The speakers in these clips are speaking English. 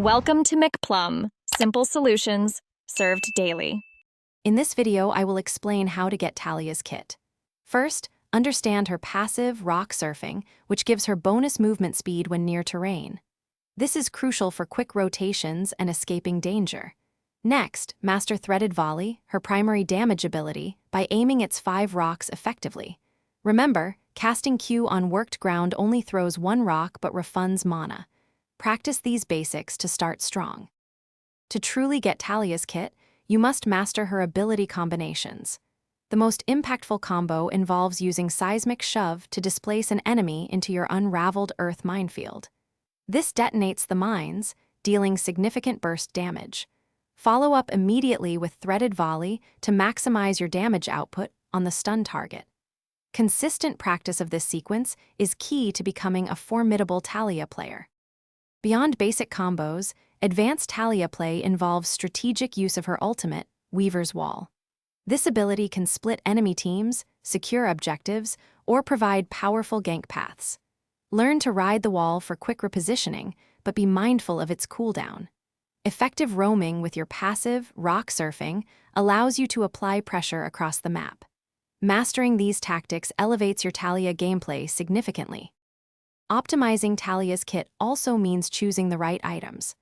Welcome to McPlum, simple solutions served daily. In this video, I will explain how to get Taliyah's kit. First, understand her passive rock surfing, which gives her bonus movement speed when near terrain. This is crucial for quick rotations and escaping danger. Next, master threaded volley, her primary damage ability, by aiming its 5 rocks effectively. Remember, casting Q on worked ground only throws 1 rock but refunds mana. Practice these basics to start strong. To truly get Taliyah's kit, you must master her ability combinations. The most impactful combo involves using Seismic Shove to displace an enemy into your unraveled earth minefield. This detonates the mines, dealing significant burst damage. Follow up immediately with Threaded Volley to maximize your damage output on the stun target. Consistent practice of this sequence is key to becoming a formidable Taliyah player. Beyond basic combos, advanced Taliyah play involves strategic use of her ultimate, Weaver's Wall. This ability can split enemy teams, secure objectives, or provide powerful gank paths. Learn to ride the wall for quick repositioning, but be mindful of its cooldown. Effective roaming with your passive, rock surfing, allows you to apply pressure across the map. Mastering these tactics elevates your Taliyah gameplay significantly. Optimizing Taliyah's kit also means choosing the right items.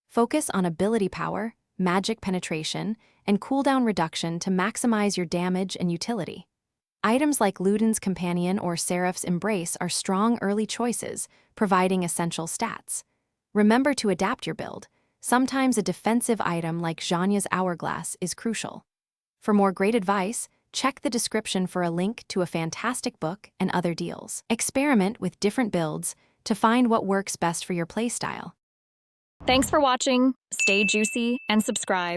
Focus on ability power, magic penetration, and cooldown reduction to maximize your damage and utility. Items like Luden's Companion or Seraph's Embrace are strong early choices, providing essential stats. Remember to adapt your build. Sometimes a defensive item like Zhanya's Hourglass is crucial. For more great advice, check the description for a link to a fantastic book and other deals. Experiment with different builds to find what works best for your playstyle. Thanks for watching, stay juicy, and subscribe.